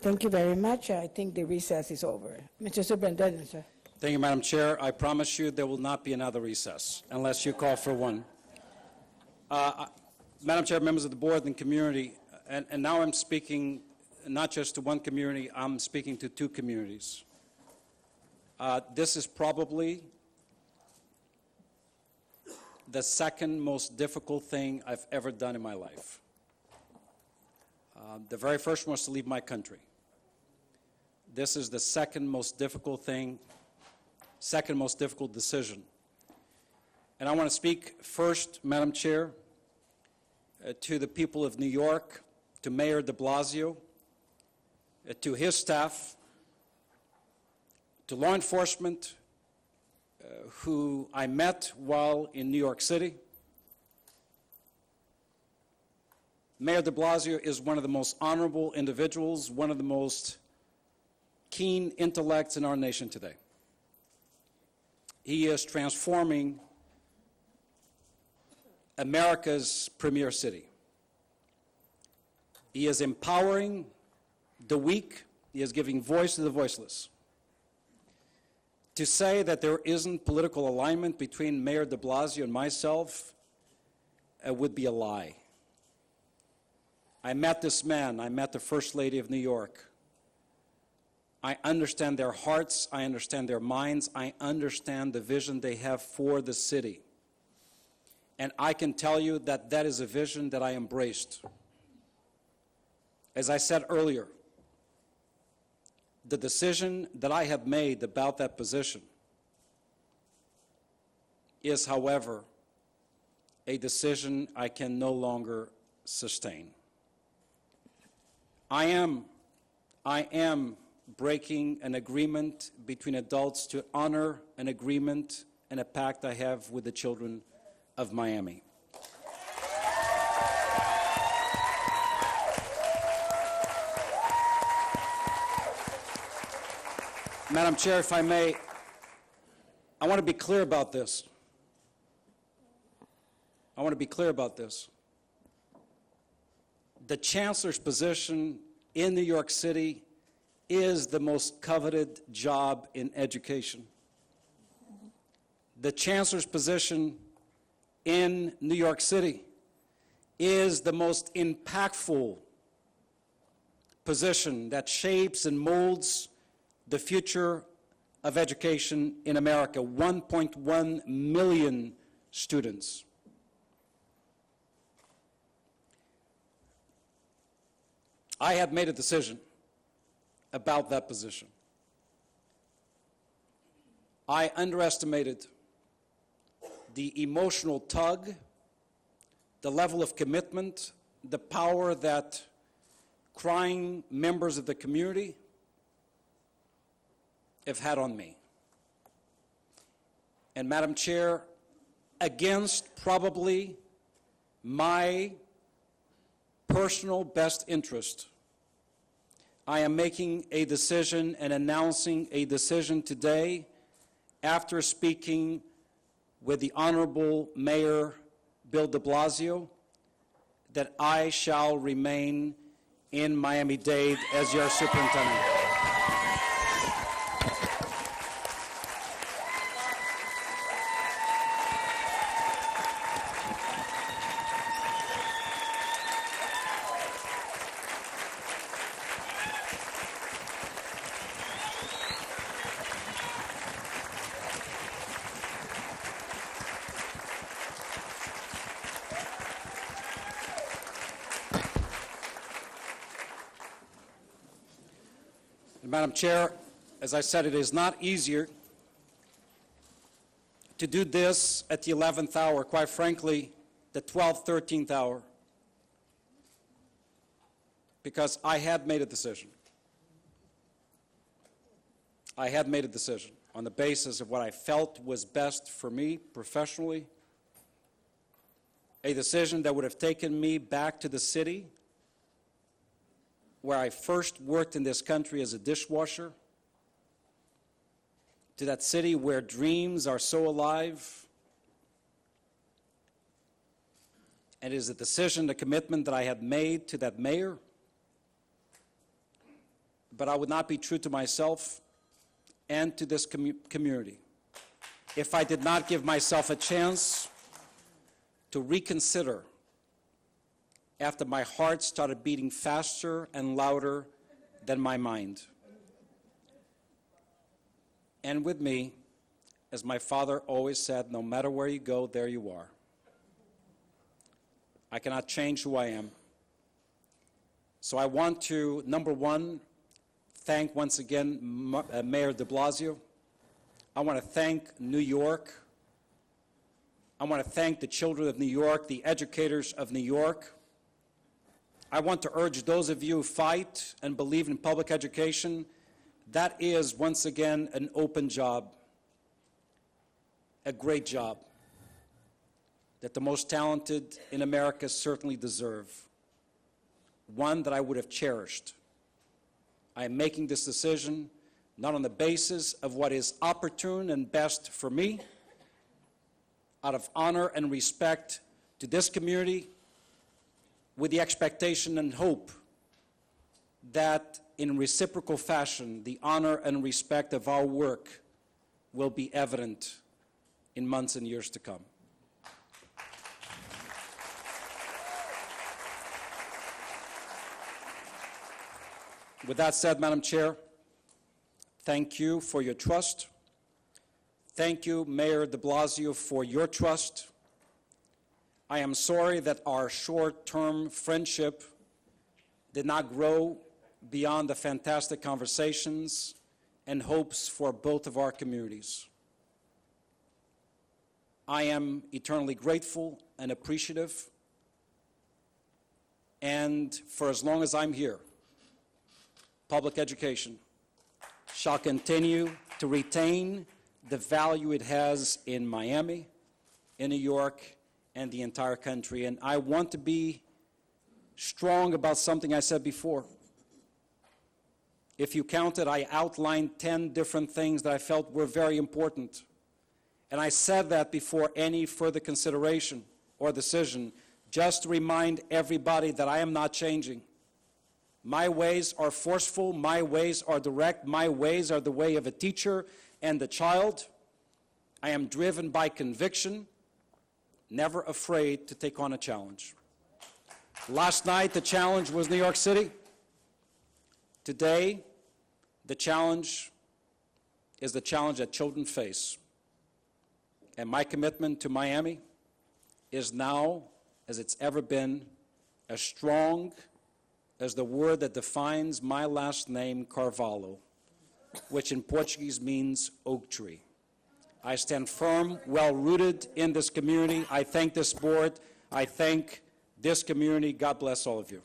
Thank you very much. I think the recess is over. Mr. Superintendent, sir. Thank you, Madam Chair. I promise you there will not be another recess unless you call for one. Madam Chair, members of the board and community, and now I'm speaking not just to one community, I'm speaking to two communities. This is probably the second most difficult thing I've ever done in my life. The very first one was to leave my country. This is the second most difficult thing, second most difficult decision. And I want to speak first, Madam Chair, to the people of New York, to Mayor de Blasio, to his staff, to law enforcement who I met while in New York City. Mayor de Blasio is one of the most honorable individuals, one of the most keen intellects in our nation today. He is transforming America's premier city. He is empowering the weak. He is giving voice to the voiceless. To say that there isn't political alignment between Mayor de Blasio and myself would be a lie. I met this man. I met the First Lady of New York. I understand their hearts. I understand their minds. I understand the vision they have for the city. And I can tell you that that is a vision that I embraced. As I said earlier, the decision that I have made about that position is, however, a decision I can no longer sustain. I am breaking an agreement between adults to honor an agreement and a pact I have with the children of Miami. Madam Chair, if I may, I want to be clear about this. I want to be clear about this. The Chancellor's position in New York City is the most coveted job in education. The Chancellor's position in New York City is the most impactful position that shapes and molds the future of education in America. 1.1 million students. I have made a decision about that position. I underestimated the emotional tug, the level of commitment, the power that crying members of the community have had on me. And Madam Chair, against probably my personal best interest, I am making a decision and announcing a decision today after speaking with the Honorable Mayor Bill de Blasio that I shall remain in Miami-Dade as your superintendent. Madam Chair, as I said, it is not easier to do this at the 11th hour, quite frankly, the 12th, 13th hour, because I had made a decision. I had made a decision on the basis of what I felt was best for me professionally, a decision that would have taken me back to the city where I first worked in this country as a dishwasher, to that city where dreams are so alive. And it is a decision, a commitment that I had made to that mayor but I would not be true to myself and to this community if I did not give myself a chance to reconsider after my heart started beating faster and louder than my mind. And with me, as my father always said, no matter where you go, there you are. I cannot change who I am. So I want to, number one, thank once again Mayor de Blasio. I want to thank New York. I want to thank the children of New York, the educators of New York. I want to urge those of you who fight and believe in public education, that is, once again, an open job, a great job that the most talented in America certainly deserve, one that I would have cherished. I am making this decision not on the basis of what is opportune and best for me, out of honor and respect to this community, with the expectation and hope that in reciprocal fashion, the honor and respect of our work will be evident in months and years to come. With that said, Madam Chair, thank you for your trust. Thank you, Mayor de Blasio, for your trust. I am sorry that our short-term friendship did not grow beyond the fantastic conversations and hopes for both of our communities. I am eternally grateful and appreciative, and for as long as I'm here, public education shall continue to retain the value it has in Miami, in New York, and the entire country. And I want to be strong about something I said before. If you counted, I outlined 10 different things that I felt were very important. And I said that before any further consideration or decision, just to remind everybody that I am not changing. My ways are forceful, my ways are direct, my ways are the way of a teacher and the child. I am driven by conviction, never afraid to take on a challenge. Last night, the challenge was New York City. Today, the challenge is the challenge that children face. And my commitment to Miami is now, as it's ever been, as strong as the word that defines my last name, Carvalho, which in Portuguese means oak tree. I stand firm, well-rooted in this community. I thank this board. I thank this community. God bless all of you.